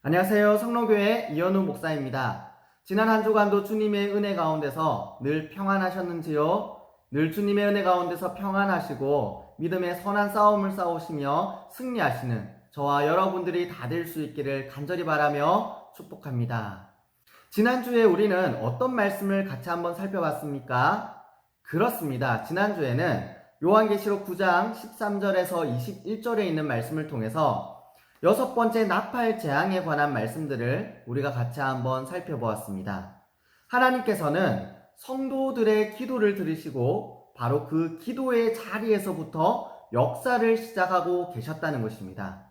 안녕하세요. 성로교회 이현우 목사입니다. 지난 한 주간도 주님의 은혜 가운데서 늘 평안하셨는지요? 늘 주님의 은혜 가운데서 평안하시고 믿음의 선한 싸움을 싸우시며 승리하시는 저와 여러분들이 다 될 수 있기를 간절히 바라며 축복합니다. 지난주에 우리는 어떤 말씀을 같이 한번 살펴봤습니까? 그렇습니다. 지난주에는 요한계시록 9장 13절에서 21절에 있는 말씀을 통해서 여섯 번째 나팔 재앙에 관한 말씀들을 우리가 같이 한번 살펴보았습니다. 하나님께서는 성도들의 기도를 들으시고 바로 그 기도의 자리에서부터 역사를 시작하고 계셨다는 것입니다.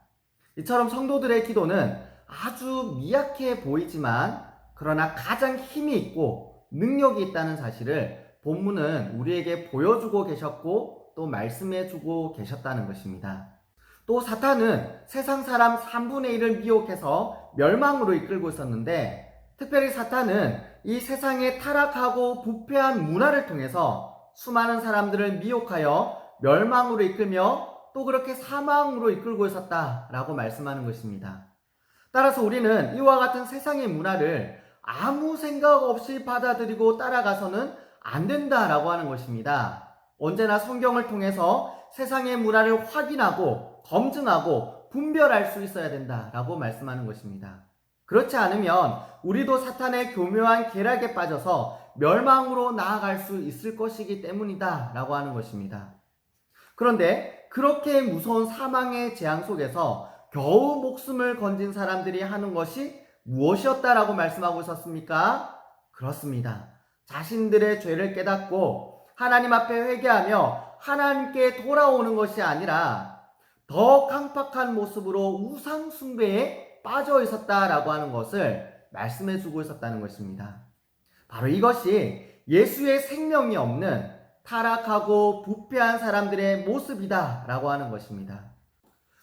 이처럼 성도들의 기도는 아주 미약해 보이지만 그러나 가장 힘이 있고 능력이 있다는 사실을 본문은 우리에게 보여주고 계셨고 또 말씀해주고 계셨다는 것입니다. 또 사탄은 세상 사람 3분의 1을 미혹해서 멸망으로 이끌고 있었는데 특별히 사탄은 이 세상의 타락하고 부패한 문화를 통해서 수많은 사람들을 미혹하여 멸망으로 이끌며 또 그렇게 사망으로 이끌고 있었다라고 말씀하는 것입니다. 따라서 우리는 이와 같은 세상의 문화를 아무 생각 없이 받아들이고 따라가서는 안 된다라고 하는 것입니다. 언제나 성경을 통해서 세상의 문화를 확인하고 검증하고 분별할 수 있어야 된다라고 말씀하는 것입니다. 그렇지 않으면 우리도 사탄의 교묘한 계략에 빠져서 멸망으로 나아갈 수 있을 것이기 때문이다 라고 하는 것입니다. 그런데 그렇게 무서운 사망의 재앙 속에서 겨우 목숨을 건진 사람들이 하는 것이 무엇이었다라고 말씀하고 있었습니까? 그렇습니다. 자신들의 죄를 깨닫고 하나님 앞에 회개하며 하나님께 돌아오는 것이 아니라 더 강팍한 모습으로 우상 숭배에 빠져 있었다라고 하는 것을 말씀해 주고 있었다는 것입니다. 바로 이것이 예수의 생명이 없는 타락하고 부패한 사람들의 모습이다라고 하는 것입니다.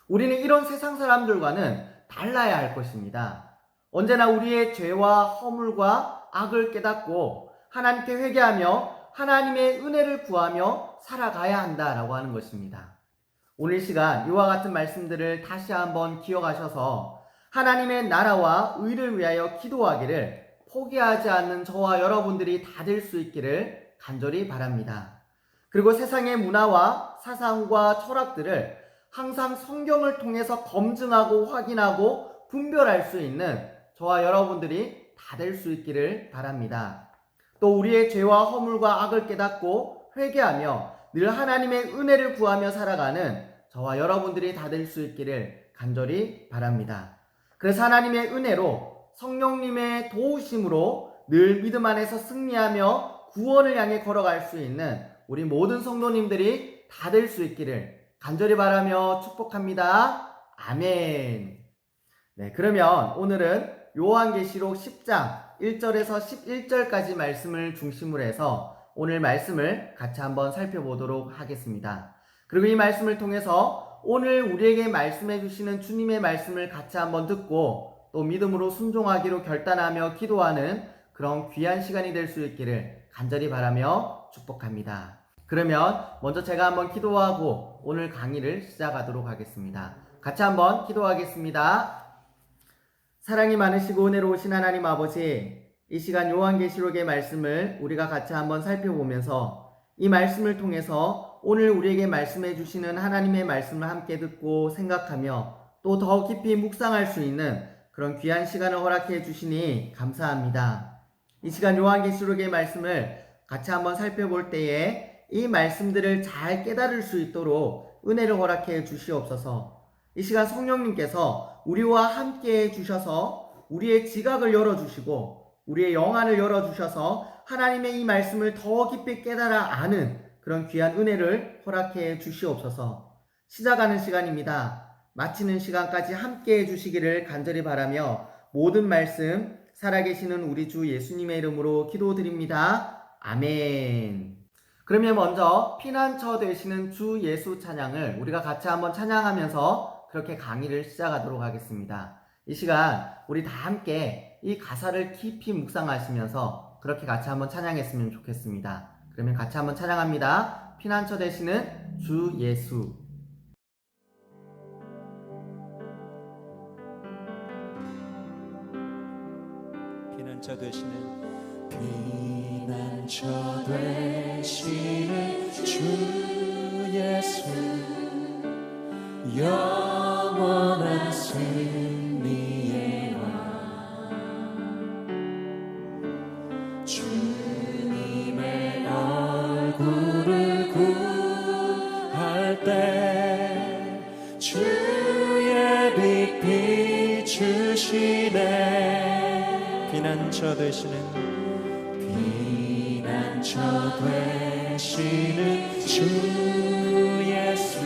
우리는 이런 세상 사람들과는 달라야 할 것입니다. 언제나 우리의 죄와 허물과 악을 깨닫고 하나님께 회개하며 하나님의 은혜를 구하며 살아가야 한다라고 하는 것입니다. 오늘 시간 이와 같은 말씀들을 다시 한번 기억하셔서 하나님의 나라와 의를 위하여 기도하기를 포기하지 않는 저와 여러분들이 다 될 수 있기를 간절히 바랍니다. 그리고 세상의 문화와 사상과 철학들을 항상 성경을 통해서 검증하고 확인하고 분별할 수 있는 저와 여러분들이 다 될 수 있기를 바랍니다. 또 우리의 죄와 허물과 악을 깨닫고 회개하며 늘 하나님의 은혜를 구하며 살아가는 저와 여러분들이 다 될 수 있기를 간절히 바랍니다. 그래서 하나님의 은혜로 성령님의 도우심으로 늘 믿음 안에서 승리하며 구원을 향해 걸어갈 수 있는 우리 모든 성도님들이 다 될 수 있기를 간절히 바라며 축복합니다. 아멘. 네, 그러면 오늘은 요한계시록 10장 1절에서 11절까지 말씀을 중심으로 해서 오늘 말씀을 같이 한번 살펴보도록 하겠습니다. 그리고 이 말씀을 통해서 오늘 우리에게 말씀해 주시는 주님의 말씀을 같이 한번 듣고 또 믿음으로 순종하기로 결단하며 기도하는 그런 귀한 시간이 될 수 있기를 간절히 바라며 축복합니다. 그러면 먼저 제가 한번 기도하고 오늘 강의를 시작하도록 하겠습니다. 같이 한번 기도하겠습니다. 사랑이 많으시고 은혜로우신 하나님 아버지, 이 시간 요한계시록의 말씀을 우리가 같이 한번 살펴보면서 이 말씀을 통해서 오늘 우리에게 말씀해 주시는 하나님의 말씀을 함께 듣고 생각하며 또 더 깊이 묵상할 수 있는 그런 귀한 시간을 허락해 주시니 감사합니다. 이 시간 요한계시록의 말씀을 같이 한번 살펴볼 때에 이 말씀들을 잘 깨달을 수 있도록 은혜를 허락해 주시옵소서. 이 시간 성령님께서 우리와 함께 해주셔서 우리의 지각을 열어주시고 우리의 영안을 열어주셔서 하나님의 이 말씀을 더 깊이 깨달아 아는 그런 귀한 은혜를 허락해 주시옵소서. 시작하는 시간입니다. 마치는 시간까지 함께 해주시기를 간절히 바라며 모든 말씀 살아계시는 우리 주 예수님의 이름으로 기도드립니다. 아멘. 그러면 먼저 피난처 되시는 주 예수 찬양을 우리가 같이 한번 찬양하면서 그렇게 강의를 시작하도록 하겠습니다. 이 시간 우리 다 함께 이 가사를 깊이 묵상하시면서 그렇게 같이 한번 찬양했으면 좋겠습니다. 그러면 같이 한번 찬양합니다. 피난처 되시는 주 예수. 피난처 되시는 피난처 되시는 주 예수 영원한 승리의 왕 주님의 얼굴을 구할 때 주의 빛 비추시네 피난처 되시는 되시는 주 예수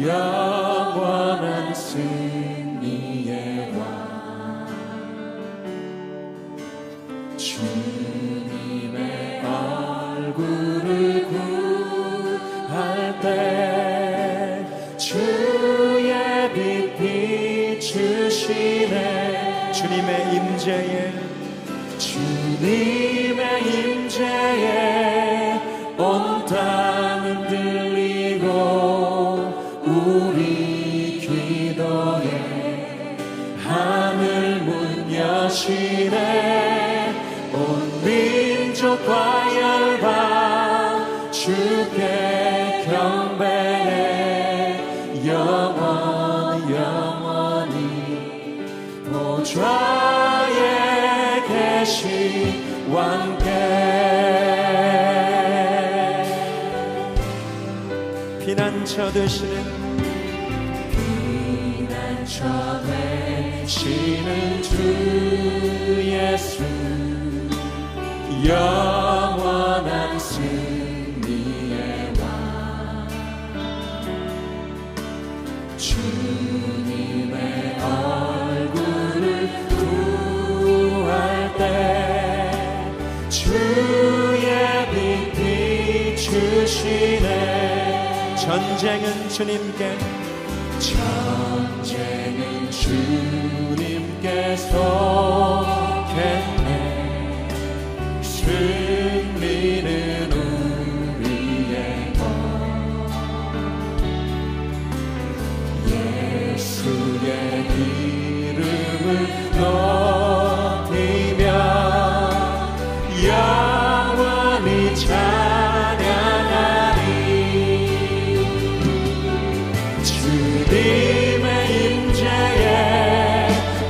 영원한 승리의 왕 주님의 얼굴을 구할 때 주의 빛 비추시네 주님의 임재에 온 땅은 들리고 우리 기도에 하늘 문 여시네 온 민족과 열방 주께 경배해 영원히 보좌에 계신 왕께 피난처 되시는 주 예수 영원한 승리의 왕 주님의 얼굴을 구할 때 주의 빛 비추시네 전쟁은 주님께 주님께 속했네 승리는 우리의 것 예수의 이름을 높이며 영원히 찬양하리 주님의 임재에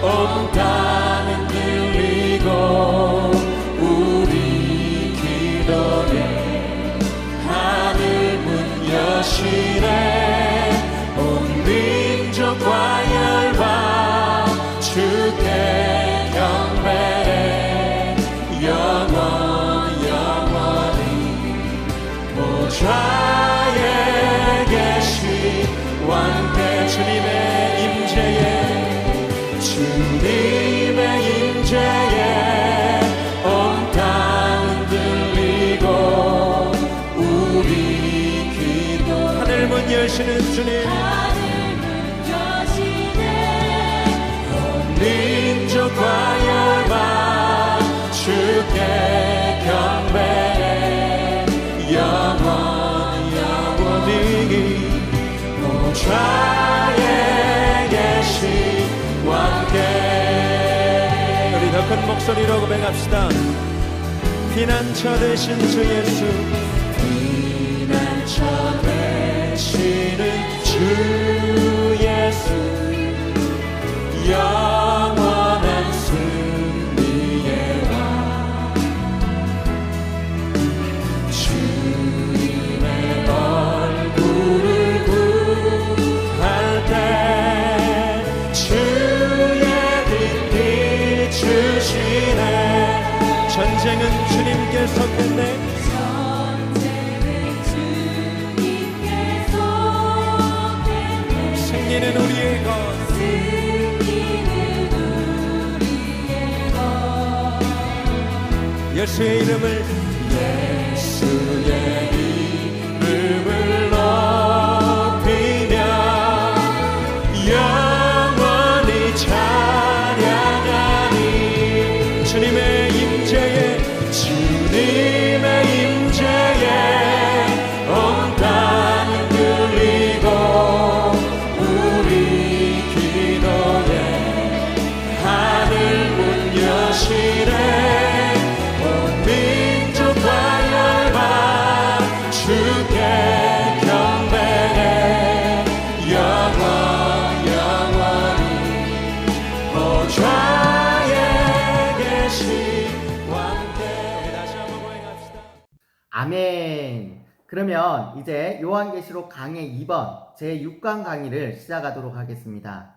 온 땅은 들리고 우리 기도에 하늘 문 여시네 온 민족과 열방 주께 경배해 영원히 보좌에 계신 왕께 주님의 임재에 온 땅은 들리고 우리 기도 하늘 문 여시는 주님 온 민족과 열방 주께 경배해 영원히 보좌에 계신 왕께 우리 더 큰 목소리로 고백합시다. 피난처 되신 주 예수 피난처 되시는 주 예수 영원한 승리의 왕 주님의 얼굴을 구할 때 주의 빛 비추시네 전쟁은 주님께 섰겠네 승리는 우리의 것 예수의 이름을 높이며 영원히 찬양하니 주님의 임재에 온 땅은 들리고 우리 기도에 하늘 문 아멘. 그러면 이제 요한계시록 강의 2번 제6강 강의를 시작하도록 하겠습니다.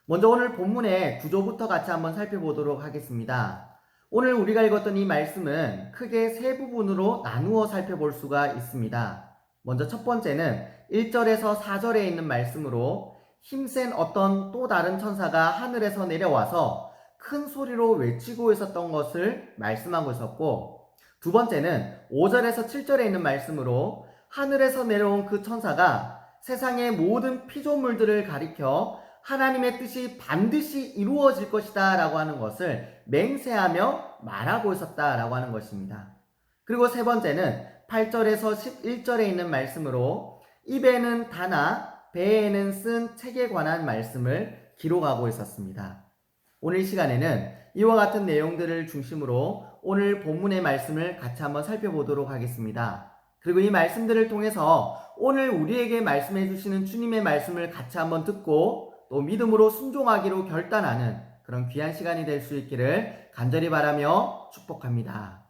먼저 오늘 본문의 구조부터 같이 한번 살펴보도록 하겠습니다. 오늘 우리가 읽었던 이 말씀은 크게 세 부분으로 나누어 살펴볼 수가 있습니다. 먼저 첫 번째는 1절에서 4절에 있는 말씀으로 힘센 어떤 또 다른 천사가 하늘에서 내려와서 큰 소리로 외치고 있었던 것을 말씀하고 있었고, 두 번째는 5절에서 7절에 있는 말씀으로 하늘에서 내려온 그 천사가 세상의 모든 피조물들을 가리켜 하나님의 뜻이 반드시 이루어질 것이다 라고 하는 것을 맹세하며 말하고 있었다 라고 하는 것입니다. 그리고 세 번째는 8절에서 11절에 있는 말씀으로 입에는 다나 배에는 쓴 책에 관한 말씀을 기록하고 있었습니다. 오늘 이 시간에는 이와 같은 내용들을 중심으로 오늘 본문의 말씀을 같이 한번 살펴보도록 하겠습니다. 그리고 이 말씀들을 통해서 오늘 우리에게 말씀해 주시는 주님의 말씀을 같이 한번 듣고 또 믿음으로 순종하기로 결단하는 그런 귀한 시간이 될 수 있기를 간절히 바라며 축복합니다.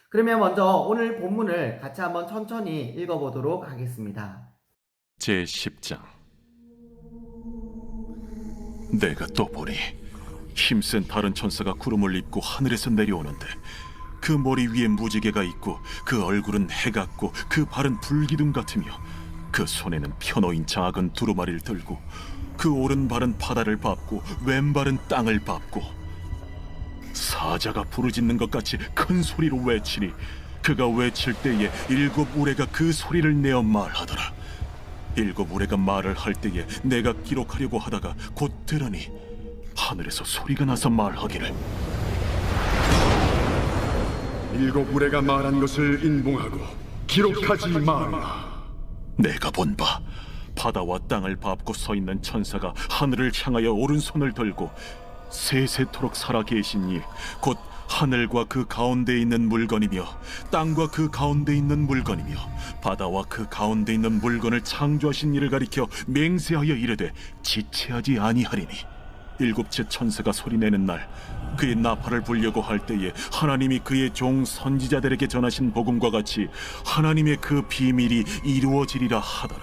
그러면 먼저 오늘 본문을 같이 한번 천천히 읽어보도록 하겠습니다. 제10장. 내가 또 보니 힘센 다른 천사가 구름을 입고 하늘에서 내려오는데 그 머리 위에 무지개가 있고 그 얼굴은 해 같고 그 발은 불기둥 같으며 그 손에는 펴놓인 작은 두루마리를 들고 그 오른발은 바다를 밟고 왼발은 땅을 밟고 사자가 부르짖는 것 같이 큰 소리로 외치니 그가 외칠 때에 7 우레가 그 소리를 내어 말하더라. 7 우레가 말을 할 때에 내가 기록하려고 하다가 곧 들으니 하늘에서 소리가 나서 말하기를 7 우레가 말한 것을 인봉하고 기록하지 말라. 내가 본 바 바다와 땅을 밟고 서 있는 천사가 하늘을 향하여 오른손을 들고 세세토록 살아계신 이 곧 하늘과 그 가운데 있는 물건이며 땅과 그 가운데 있는 물건이며 바다와 그 가운데 있는 물건을 창조하신 이를 가리켜 맹세하여 이르되 지체하지 아니하리니 7째 천사가 소리내는 날 그의 나팔을 불려고 할 때에 하나님이 그의 종 선지자들에게 전하신 복음과 같이 하나님의 그 비밀이 이루어지리라 하더라.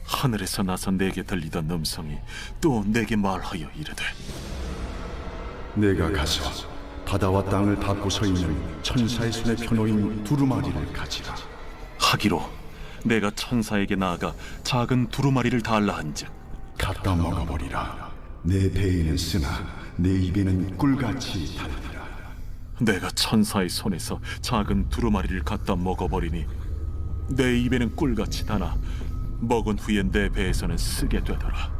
하늘에서 나서 내게 들리던 음성이 또 내게 말하여 이르되 내가 가서 바다와 땅을 밟고 서 있는 천사의 손에 펴놓인 두루마리를 가지라. 하기로 내가 천사에게 나아가 작은 두루마리를 달라 한즉 갖다 먹어버리라. 내 배에는 쓰나 내 입에는 꿀같이 달리라. 내가 천사의 손에서 작은 두루마리를 갖다 먹어버리니 내 입에는 꿀같이 다나 먹은 후에 내 배에서는 쓰게 되더라.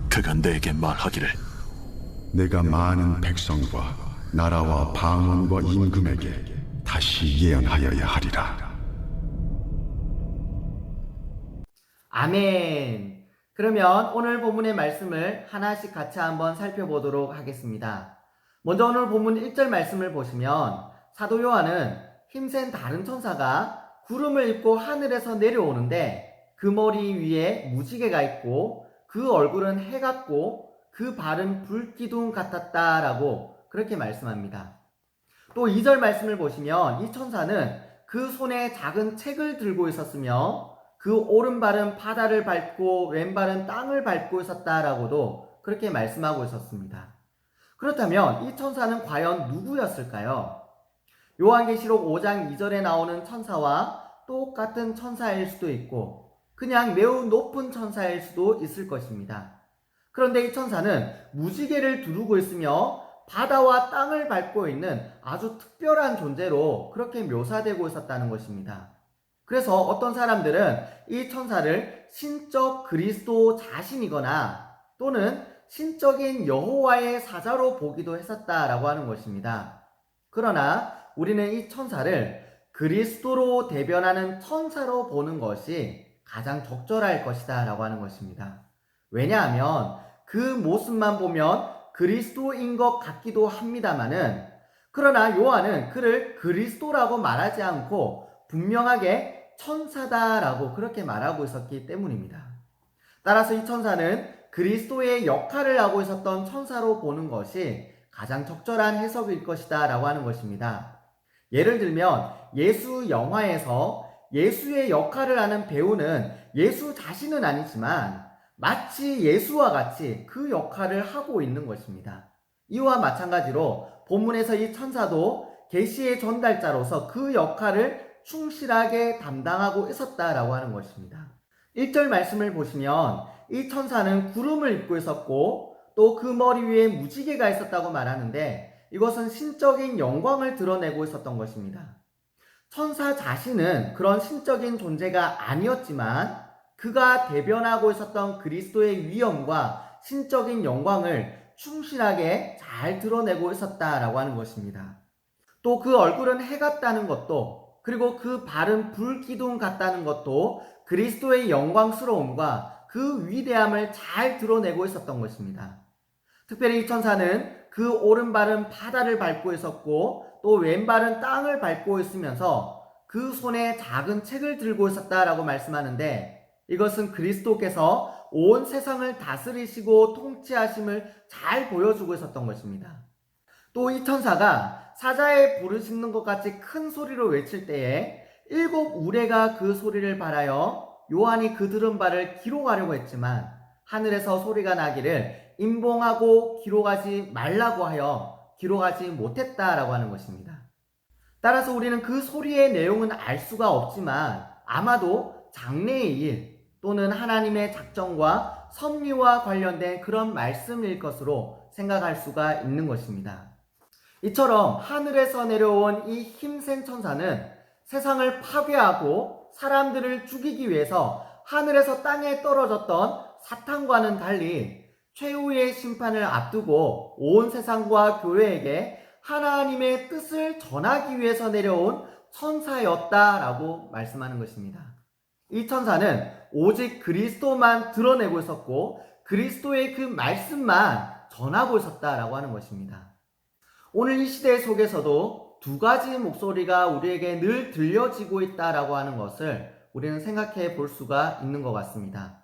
그가 내게 말하기를 내가 많은 백성과 나라와 방언과 임금에게 다시 예언하여야 하리라. 아멘. 그러면 오늘 본문의 말씀을 하나씩 같이 한번 살펴보도록 하겠습니다. 먼저 오늘 본문 1절 말씀을 보시면 사도 요한은 힘센 다른 천사가 구름을 입고 하늘에서 내려오는데 그 머리 위에 무지개가 있고 그 얼굴은 해 같고 그 발은 불기둥 같았다라고 그렇게 말씀합니다. 또 2절 말씀을 보시면 이 천사는 그 손에 작은 책을 들고 있었으며 그 오른발은 바다를 밟고 왼발은 땅을 밟고 있었다라고도 그렇게 말씀하고 있었습니다. 그렇다면 이 천사는 과연 누구였을까요? 요한계시록 5장 2절에 나오는 천사와 똑같은 천사일 수도 있고 그냥 매우 높은 천사일 수도 있을 것입니다. 그런데 이 천사는 무지개를 두르고 있으며 바다와 땅을 밟고 있는 아주 특별한 존재로 그렇게 묘사되고 있었다는 것입니다. 그래서 어떤 사람들은 이 천사를 신적 그리스도 자신이거나 또는 신적인 여호와의 사자로 보기도 했었다라고 하는 것입니다. 그러나 우리는 이 천사를 그리스도로 대변하는 천사로 보는 것이 가장 적절할 것이다 라고 하는 것입니다. 왜냐하면 그 모습만 보면 그리스도인 것 같기도 합니다만은 그러나 요한은 그를 그리스도라고 말하지 않고 분명하게 천사다라고 그렇게 말하고 있었기 때문입니다. 따라서 이 천사는 그리스도의 역할을 하고 있었던 천사로 보는 것이 가장 적절한 해석일 것이다 라고 하는 것입니다. 예를 들면 예수 영화에서 예수의 역할을 하는 배우는 예수 자신은 아니지만 마치 예수와 같이 그 역할을 하고 있는 것입니다. 이와 마찬가지로 본문에서 이 천사도 계시의 전달자로서 그 역할을 충실하게 담당하고 있었다라고 하는 것입니다. 1절 말씀을 보시면 이 천사는 구름을 입고 있었고 또 그 머리 위에 무지개가 있었다고 말하는데 이것은 신적인 영광을 드러내고 있었던 것입니다. 천사 자신은 그런 신적인 존재가 아니었지만 그가 대변하고 있었던 그리스도의 위엄과 신적인 영광을 충실하게 잘 드러내고 있었다라고 하는 것입니다. 또 그 얼굴은 해 같다는 것도 그리고 그 발은 불기둥 같다는 것도 그리스도의 영광스러움과 그 위대함을 잘 드러내고 있었던 것입니다. 특별히 이 천사는 그 오른발은 바다를 밟고 있었고 또 왼발은 땅을 밟고 있으면서 그 손에 작은 책을 들고 있었다라고 말씀하는데 이것은 그리스도께서 온 세상을 다스리시고 통치하심을 잘 보여주고 있었던 것입니다. 또 이 천사가 사자의 불을 짖는 것 같이 큰 소리로 외칠 때에 7 우레가 그 소리를 발하여 요한이 그 들은 바를 기록하려고 했지만 하늘에서 소리가 나기를 임봉하고 기록하지 말라고 하여 기록하지 못했다라고 하는 것입니다. 따라서 우리는 그 소리의 내용은 알 수가 없지만 아마도 장래의 일 또는 하나님의 작정과 섭리와 관련된 그런 말씀일 것으로 생각할 수가 있는 것입니다. 이처럼 하늘에서 내려온 이 힘센 천사는 세상을 파괴하고 사람들을 죽이기 위해서 하늘에서 땅에 떨어졌던 사탄과는 달리 최후의 심판을 앞두고 온 세상과 교회에게 하나님의 뜻을 전하기 위해서 내려온 천사였다라고 말씀하는 것입니다. 이 천사는 오직 그리스도만 드러내고 있었고 그리스도의 그 말씀만 전하고 있었다라고 하는 것입니다. 오늘 이 시대 속에서도 두 가지 목소리가 우리에게 늘 들려지고 있다라고 하는 것을 우리는 생각해 볼 수가 있는 것 같습니다.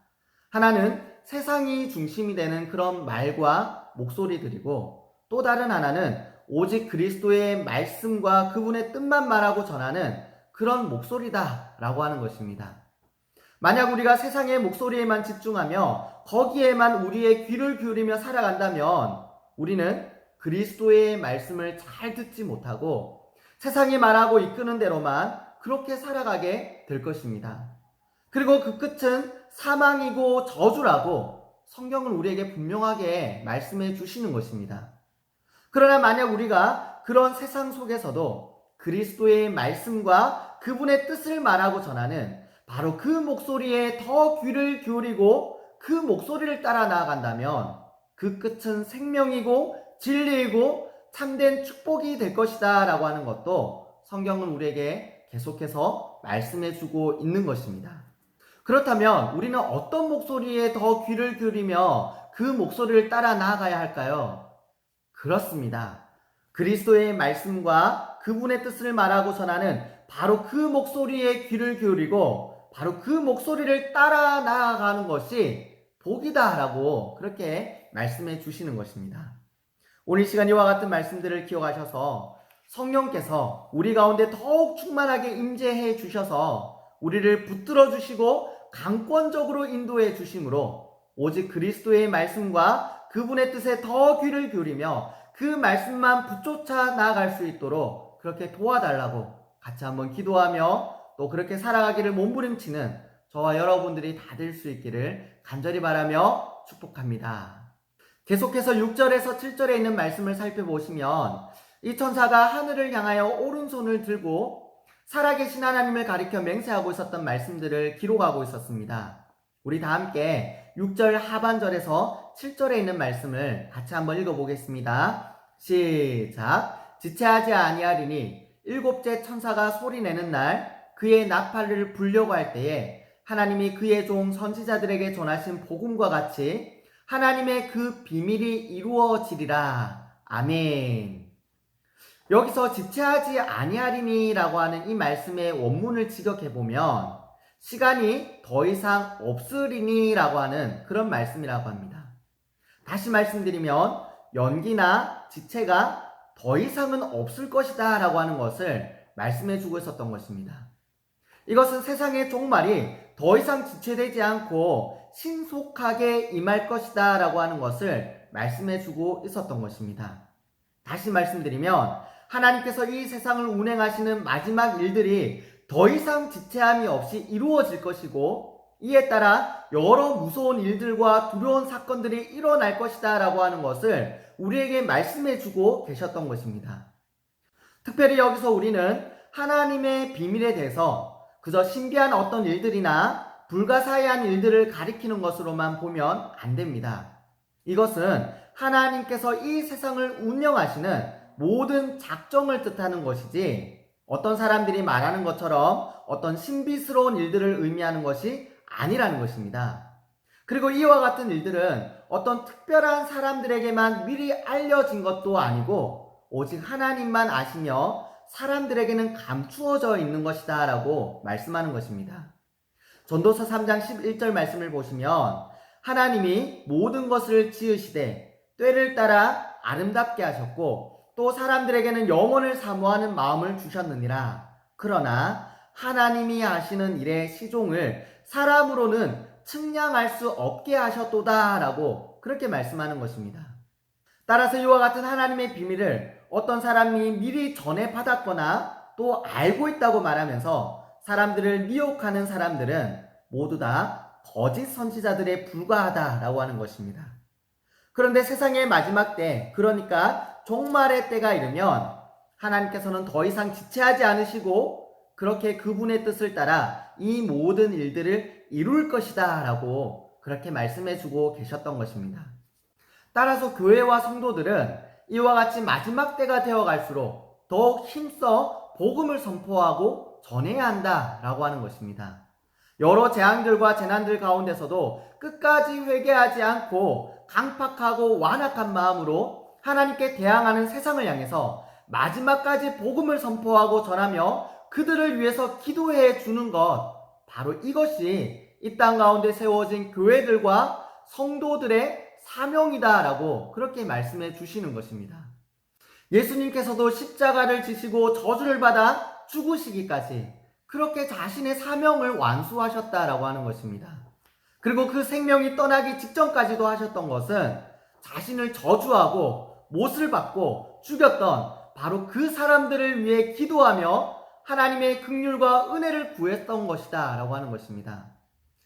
하나는 세상이 중심이 되는 그런 말과 목소리들이고 또 다른 하나는 오직 그리스도의 말씀과 그분의 뜻만 말하고 전하는 그런 목소리다라고 하는 것입니다. 만약 우리가 세상의 목소리에만 집중하며 거기에만 우리의 귀를 기울이며 살아간다면 우리는 그리스도의 말씀을 잘 듣지 못하고 세상이 말하고 이끄는 대로만 그렇게 살아가게 될 것입니다. 그리고 그 끝은 사망이고 저주라고 성경은 우리에게 분명하게 말씀해 주시는 것입니다. 그러나 만약 우리가 그런 세상 속에서도 그리스도의 말씀과 그분의 뜻을 말하고 전하는 바로 그 목소리에 더 귀를 기울이고 그 목소리를 따라 나아간다면 그 끝은 생명이고 진리이고 참된 축복이 될 것이다 라고 하는 것도 성경은 우리에게 계속해서 말씀해 주고 있는 것입니다. 그렇다면 우리는 어떤 목소리에 더 귀를 기울이며 그 목소리를 따라 나아가야 할까요? 그렇습니다. 그리스도의 말씀과 그분의 뜻을 말하고 전하는 바로 그 목소리에 귀를 기울이고 바로 그 목소리를 따라 나아가는 것이 복이다라고 그렇게 말씀해 주시는 것입니다. 오늘 시간 이와 같은 말씀들을 기억하셔서 성령께서 우리 가운데 더욱 충만하게 임재해 주셔서 우리를 붙들어 주시고 강권적으로 인도해 주심으로 오직 그리스도의 말씀과 그분의 뜻에 더 귀를 기울이며 그 말씀만 붙쫓아 나아갈 수 있도록 그렇게 도와달라고 같이 한번 기도하며 또 그렇게 살아가기를 몸부림치는 저와 여러분들이 다 될 수 있기를 간절히 바라며 축복합니다. 계속해서 6절에서 7절에 있는 말씀을 살펴보시면 이 천사가 하늘을 향하여 오른손을 들고 살아계신 하나님을 가리켜 맹세하고 있었던 말씀들을 기록하고 있었습니다. 우리 다 함께 6절 하반절에서 7절에 있는 말씀을 같이 한번 읽어보겠습니다. 시작. 지체하지 아니하리니 일곱째 천사가 소리내는 날 그의 나팔을 불려고 할 때에 하나님이 그의 종 선지자들에게 전하신 복음과 같이 하나님의 그 비밀이 이루어지리라. 아멘. 여기서 지체하지 아니하리니 라고 하는 이 말씀의 원문을 직역해보면 시간이 더 이상 없으리니 라고 하는 그런 말씀이라고 합니다. 다시 말씀드리면 연기나 지체가 더 이상은 없을 것이다 라고 하는 것을 말씀해 주고 있었던 것입니다. 이것은 세상의 종말이 더 이상 지체되지 않고 신속하게 임할 것이다 라고 하는 것을 말씀해 주고 있었던 것입니다. 다시 말씀드리면 하나님께서 이 세상을 운행하시는 마지막 일들이 더 이상 지체함이 없이 이루어질 것이고 이에 따라 여러 무서운 일들과 두려운 사건들이 일어날 것이다 라고 하는 것을 우리에게 말씀해 주고 계셨던 것입니다. 특별히 여기서 우리는 하나님의 비밀에 대해서 그저 신비한 어떤 일들이나 불가사의한 일들을 가리키는 것으로만 보면 안 됩니다. 이것은 하나님께서 이 세상을 운영하시는 모든 작정을 뜻하는 것이지 어떤 사람들이 말하는 것처럼 어떤 신비스러운 일들을 의미하는 것이 아니라는 것입니다. 그리고 이와 같은 일들은 어떤 특별한 사람들에게만 미리 알려진 것도 아니고 오직 하나님만 아시며 사람들에게는 감추어져 있는 것이다 라고 말씀하는 것입니다. 전도서 3장 11절 말씀을 보시면 하나님이 모든 것을 지으시되 때를 따라 아름답게 하셨고 또 사람들에게는 영원을 사모하는 마음을 주셨느니라. 그러나 하나님이 하시는 일의 시종을 사람으로는 측량할 수 없게 하셨도다 라고 그렇게 말씀하는 것입니다. 따라서 이와 같은 하나님의 비밀을 어떤 사람이 미리 전해 받았거나 또 알고 있다고 말하면서 사람들을 미혹하는 사람들은 모두 다 거짓 선지자들에 불과하다라고 하는 것입니다. 그런데 세상의 마지막 때, 그러니까 종말의 때가 이르면 하나님께서는 더 이상 지체하지 않으시고 그렇게 그분의 뜻을 따라 이 모든 일들을 이룰 것이다 라고 그렇게 말씀해 주고 계셨던 것입니다. 따라서 교회와 성도들은 이와 같이 마지막 때가 되어 갈수록 더욱 힘써 복음을 선포하고 전해야 한다라고 하는 것입니다. 여러 재앙들과 재난들 가운데서도 끝까지 회개하지 않고 강팍하고 완악한 마음으로 하나님께 대항하는 세상을 향해서 마지막까지 복음을 선포하고 전하며 그들을 위해서 기도해 주는 것, 바로 이것이 이 땅 가운데 세워진 교회들과 성도들의 사명이다라고 그렇게 말씀해 주시는 것입니다. 예수님께서도 십자가를 지시고 저주를 받아 죽으시기까지 그렇게 자신의 사명을 완수하셨다라고 하는 것입니다. 그리고 그 생명이 떠나기 직전까지도 하셨던 것은 자신을 저주하고 못을 받고 죽였던 바로 그 사람들을 위해 기도하며 하나님의 긍휼과 은혜를 구했던 것이다 라고 하는 것입니다.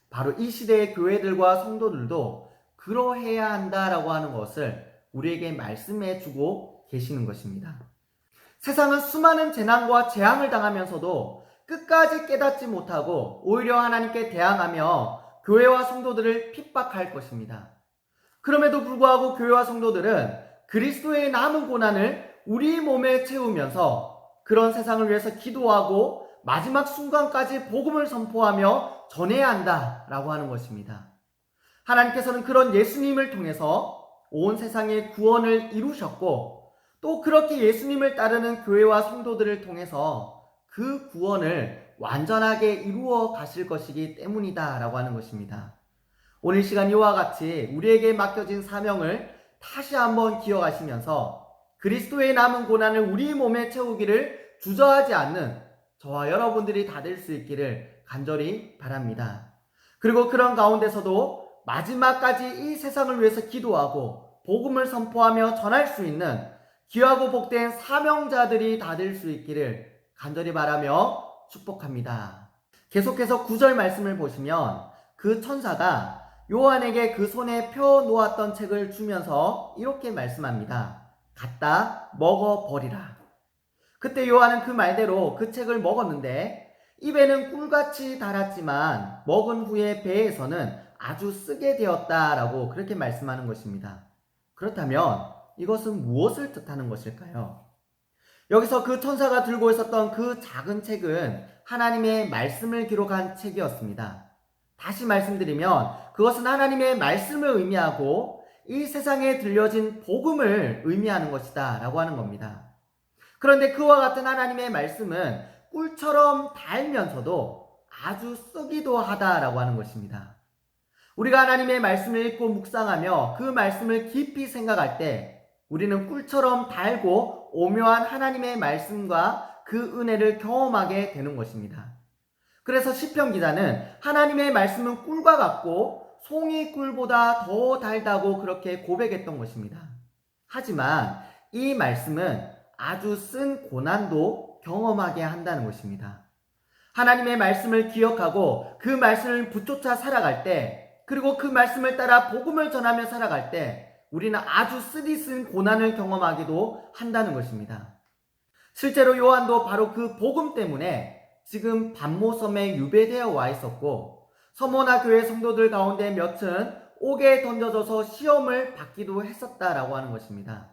바로 이 시대의 교회들과 성도들도 그러해야 한다라고 하는 것을 우리에게 말씀해 주고 계시는 것입니다. 세상은 수많은 재난과 재앙을 당하면서도 끝까지 깨닫지 못하고 오히려 하나님께 대항하며 교회와 성도들을 핍박할 것입니다. 그럼에도 불구하고 교회와 성도들은 그리스도의 남은 고난을 우리 몸에 채우면서 그런 세상을 위해서 기도하고 마지막 순간까지 복음을 선포하며 전해야 한다라고 하는 것입니다. 하나님께서는 그런 예수님을 통해서 온 세상의 구원을 이루셨고 또 그렇게 예수님을 따르는 교회와 성도들을 통해서 그 구원을 완전하게 이루어 가실 것이기 때문이다 라고 하는 것입니다. 오늘 시간 이와 같이 우리에게 맡겨진 사명을 다시 한번 기억하시면서 그리스도의 남은 고난을 우리 몸에 채우기를 주저하지 않는 저와 여러분들이 다 될 수 있기를 간절히 바랍니다. 그리고 그런 가운데서도 마지막까지 이 세상을 위해서 기도하고 복음을 선포하며 전할 수 있는 귀하고 복된 사명자들이 다 될 수 있기를 간절히 바라며 축복합니다. 계속해서 9절 말씀을 보시면 그 천사가 요한에게 그 손에 펴 놓았던 책을 주면서 이렇게 말씀합니다. 갖다 먹어버리라. 그때 요한은 그 말대로 그 책을 먹었는데 입에는 꿀같이 달았지만 먹은 후에 배에서는 아주 쓰게 되었다라고 그렇게 말씀하는 것입니다. 그렇다면 이것은 무엇을 뜻하는 것일까요? 여기서 그 천사가 들고 있었던 그 작은 책은 하나님의 말씀을 기록한 책이었습니다. 다시 말씀드리면 그것은 하나님의 말씀을 의미하고 이 세상에 들려진 복음을 의미하는 것이다 라고 하는 겁니다. 그런데 그와 같은 하나님의 말씀은 꿀처럼 달면서도 아주 쓰기도 하다라고 하는 것입니다. 우리가 하나님의 말씀을 읽고 묵상하며 그 말씀을 깊이 생각할 때 우리는 꿀처럼 달고 오묘한 하나님의 말씀과 그 은혜를 경험하게 되는 것입니다. 그래서 시편 기자는 하나님의 말씀은 꿀과 같고 송이 꿀보다 더 달다고 그렇게 고백했던 것입니다. 하지만 이 말씀은 아주 쓴 고난도 경험하게 한다는 것입니다. 하나님의 말씀을 기억하고 그 말씀을 붙쫓아 살아갈 때, 그리고 그 말씀을 따라 복음을 전하며 살아갈 때 우리는 아주 쓰디쓴 고난을 경험하기도 한다는 것입니다. 실제로 요한도 바로 그 복음 때문에 지금 반모섬에 유배되어 와 있었고, 서모나 교회 성도들 가운데 몇은 옥에 던져져서 시험을 받기도 했었다라고 하는 것입니다.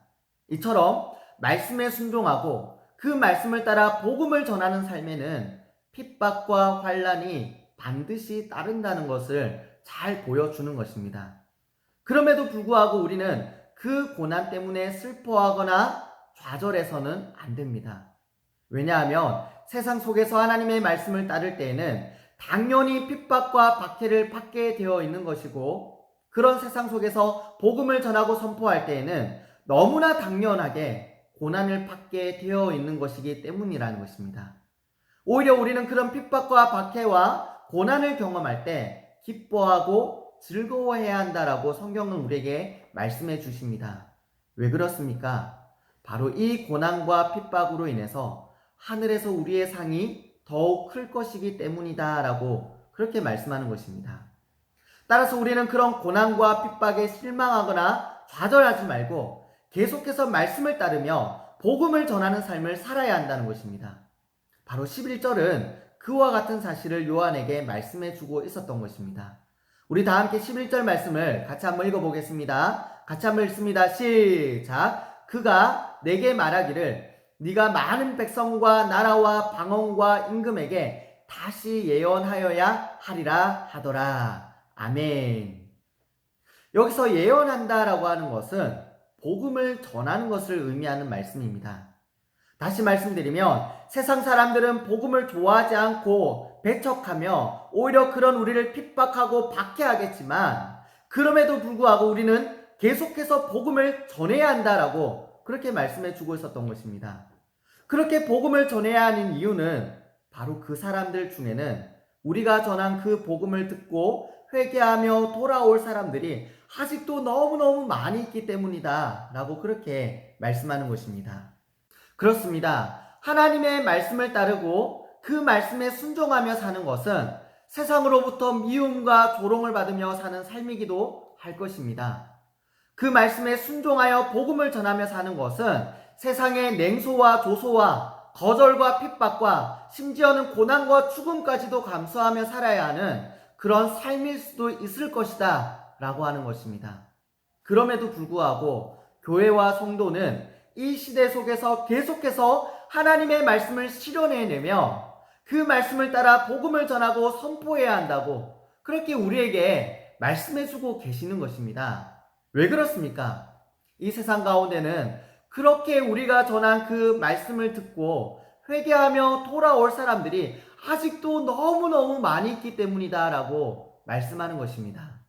이처럼 말씀에 순종하고 그 말씀을 따라 복음을 전하는 삶에는 핍박과 환난이 반드시 따른다는 것을 잘 보여주는 것입니다. 그럼에도 불구하고 우리는 그 고난 때문에 슬퍼하거나 좌절해서는 안 됩니다. 왜냐하면 세상 속에서 하나님의 말씀을 따를 때에는 당연히 핍박과 박해를 받게 되어 있는 것이고, 그런 세상 속에서 복음을 전하고 선포할 때에는 너무나 당연하게 고난을 받게 되어 있는 것이기 때문이라는 것입니다. 오히려 우리는 그런 핍박과 박해와 고난을 경험할 때 기뻐하고 즐거워해야 한다라고 성경은 우리에게 말씀해 주십니다. 왜 그렇습니까? 바로 이 고난과 핍박으로 인해서 하늘에서 우리의 상이 더욱 클 것이기 때문이다 라고 그렇게 말씀하는 것입니다. 따라서 우리는 그런 고난과 핍박에 실망하거나 좌절하지 말고 계속해서 말씀을 따르며 복음을 전하는 삶을 살아야 한다는 것입니다. 바로 11절은 그와 같은 사실을 요한에게 말씀해 주고 있었던 것입니다. 우리 다 함께 11절 말씀을 같이 한번 읽어보겠습니다. 같이 한번 읽습니다. 시작. 그가 내게 말하기를 네가 많은 백성과 나라와 방언과 임금에게 다시 예언하여야 하리라 하더라. 아멘. 여기서 예언한다라고 하는 것은 복음을 전하는 것을 의미하는 말씀입니다. 다시 말씀드리면 세상 사람들은 복음을 좋아하지 않고 배척하며 오히려 그런 우리를 핍박하고 박해하겠지만, 그럼에도 불구하고 우리는 계속해서 복음을 전해야 한다라고 그렇게 말씀해 주고 있었던 것입니다. 그렇게 복음을 전해야 하는 이유는 바로 그 사람들 중에는 우리가 전한 그 복음을 듣고 회개하며 돌아올 사람들이 아직도 너무너무 많이 있기 때문이다 라고 그렇게 말씀하는 것입니다. 그렇습니다. 하나님의 말씀을 따르고 그 말씀에 순종하며 사는 것은 세상으로부터 미움과 조롱을 받으며 사는 삶이기도 할 것입니다. 그 말씀에 순종하여 복음을 전하며 사는 것은 세상의 냉소와 조소와 거절과 핍박과 심지어는 고난과 죽음까지도 감수하며 살아야 하는 그런 삶일 수도 있을 것이다 라고 하는 것입니다. 그럼에도 불구하고 교회와 성도는 이 시대 속에서 계속해서 하나님의 말씀을 실현해내며 그 말씀을 따라 복음을 전하고 선포해야 한다고 그렇게 우리에게 말씀해주고 계시는 것입니다. 왜 그렇습니까? 이 세상 가운데는 그렇게 우리가 전한 그 말씀을 듣고 회개하며 돌아올 사람들이 아직도 너무너무 많이 있기 때문이다 라고 말씀하는 것입니다.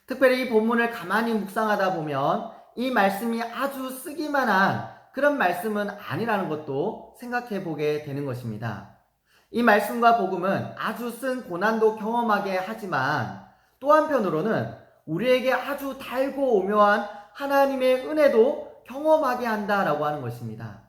특별히 이 본문을 가만히 묵상하다 보면 이 말씀이 아주 쓰기만 한 그런 말씀은 아니라는 것도 생각해 보게 되는 것입니다. 이 말씀과 복음은 아주 쓴 고난도 경험하게 하지만 또 한편으로는 우리에게 아주 달고 오묘한 하나님의 은혜도 경험하게 한다라고 하는 것입니다.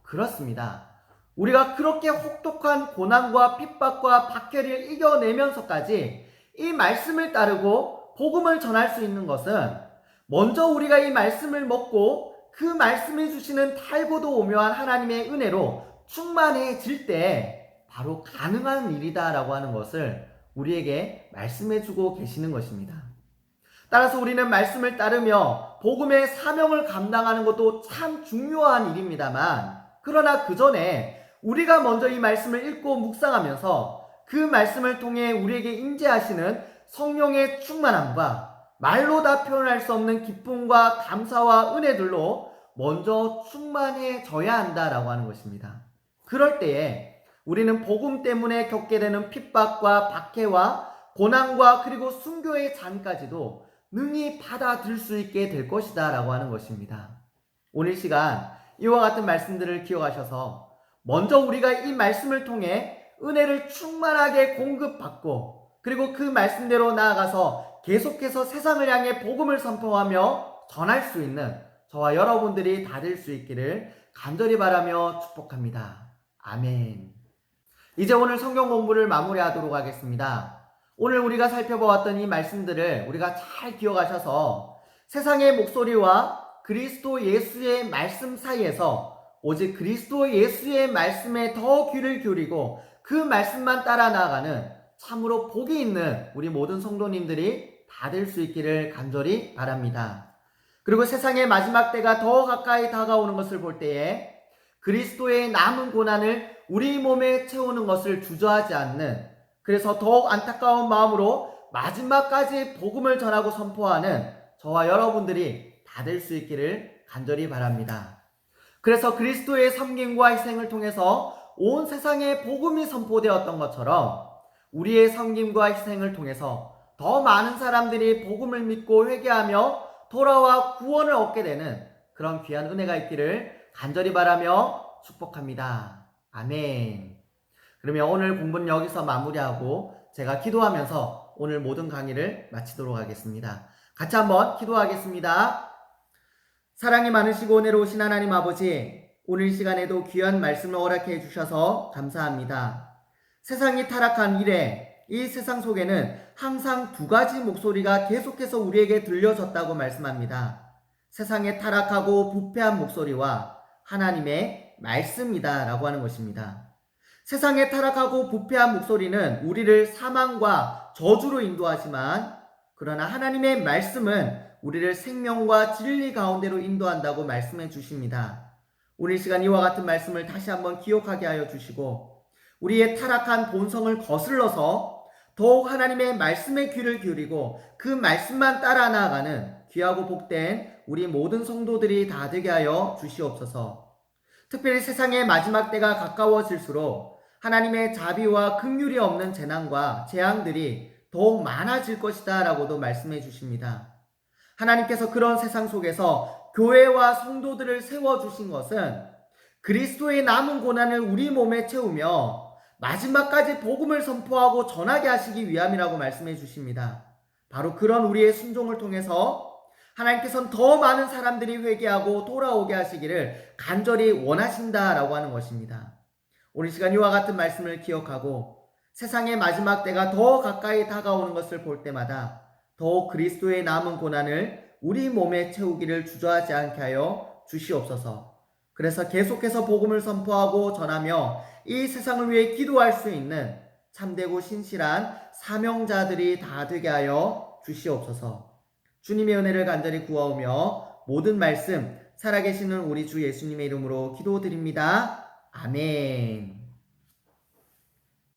그렇습니다. 우리가 그렇게 혹독한 고난과 핍박과 박해를 이겨내면서까지 이 말씀을 따르고 복음을 전할 수 있는 것은 먼저 우리가 이 말씀을 먹고 그 말씀이 주시는 달고도 오묘한 하나님의 은혜로 충만해질 때 바로 가능한 일이다라고 하는 것을 우리에게 말씀해주고 계시는 것입니다. 따라서 우리는 말씀을 따르며 복음의 사명을 감당하는 것도 참 중요한 일입니다만, 그러나 그 전에 우리가 먼저 이 말씀을 읽고 묵상하면서 그 말씀을 통해 우리에게 임재하시는 성령의 충만함과 말로 다 표현할 수 없는 기쁨과 감사와 은혜들로 먼저 충만해져야 한다라고 하는 것입니다. 그럴 때에 우리는 복음 때문에 겪게 되는 핍박과 박해와 고난과 그리고 순교의 잔까지도 능히 받아들일 수 있게 될 것이다 라고 하는 것입니다. 오늘 시간 이와 같은 말씀들을 기억하셔서 먼저 우리가 이 말씀을 통해 은혜를 충만하게 공급받고 그리고 그 말씀대로 나아가서 계속해서 세상을 향해 복음을 선포하며 전할 수 있는 저와 여러분들이 다 될 수 있기를 간절히 바라며 축복합니다. 아멘. 이제 오늘 성경 공부를 마무리하도록 하겠습니다. 오늘 우리가 살펴보았던 이 말씀들을 우리가 잘 기억하셔서 세상의 목소리와 그리스도 예수의 말씀 사이에서 오직 그리스도 예수의 말씀에 더 귀를 기울이고 그 말씀만 따라 나아가는 참으로 복이 있는 우리 모든 성도님들이 다 될 수 있기를 간절히 바랍니다. 그리고 세상의 마지막 때가 더 가까이 다가오는 것을 볼 때에 그리스도의 남은 고난을 우리 몸에 채우는 것을 주저하지 않는, 그래서 더욱 안타까운 마음으로 마지막까지 복음을 전하고 선포하는 저와 여러분들이 다 될 수 있기를 간절히 바랍니다. 그래서 그리스도의 섬김과 희생을 통해서 온 세상에 복음이 선포되었던 것처럼 우리의 섬김과 희생을 통해서 더 많은 사람들이 복음을 믿고 회개하며 돌아와 구원을 얻게 되는 그런 귀한 은혜가 있기를 간절히 바라며 축복합니다. 아멘. 그러면 오늘 공부는 여기서 마무리하고 제가 기도하면서 오늘 모든 강의를 마치도록 하겠습니다. 같이 한번 기도하겠습니다. 사랑이 많으시고 은혜로우신 하나님 아버지, 오늘 시간에도 귀한 말씀을 허락해 주셔서 감사합니다. 세상이 타락한 이래 이 세상 속에는 항상 두 가지 목소리가 계속해서 우리에게 들려졌다고 말씀합니다. 세상에 타락하고 부패한 목소리와 하나님의 말씀이다 라고 하는 것입니다. 세상에 타락하고 부패한 목소리는 우리를 사망과 저주로 인도하지만, 그러나 하나님의 말씀은 우리를 생명과 진리 가운데로 인도한다고 말씀해 주십니다. 오늘 시간 이와 같은 말씀을 다시 한번 기억하게 하여 주시고 우리의 타락한 본성을 거슬러서 더욱 하나님의 말씀에 귀를 기울이고 그 말씀만 따라 나아가는 귀하고 복된 우리 모든 성도들이 다 되게 하여 주시옵소서. 특별히 세상의 마지막 때가 가까워질수록 하나님의 자비와 긍휼이 없는 재난과 재앙들이 더욱 많아질 것이다 라고도 말씀해 주십니다. 하나님께서 그런 세상 속에서 교회와 성도들을 세워주신 것은 그리스도의 남은 고난을 우리 몸에 채우며 마지막까지 복음을 선포하고 전하게 하시기 위함이라고 말씀해 주십니다. 바로 그런 우리의 순종을 통해서 하나님께서는 더 많은 사람들이 회개하고 돌아오게 하시기를 간절히 원하신다라고 하는 것입니다. 오늘 시간 이와 같은 말씀을 기억하고 세상의 마지막 때가 더 가까이 다가오는 것을 볼 때마다 더욱 그리스도의 남은 고난을 우리 몸에 채우기를 주저하지 않게 하여 주시옵소서. 그래서 계속해서 복음을 선포하고 전하며 이 세상을 위해 기도할 수 있는 참되고 신실한 사명자들이 다 되게 하여 주시옵소서. 주님의 은혜를 간절히 구하오며 모든 말씀 살아계시는 우리 주 예수님의 이름으로 기도드립니다. 아멘.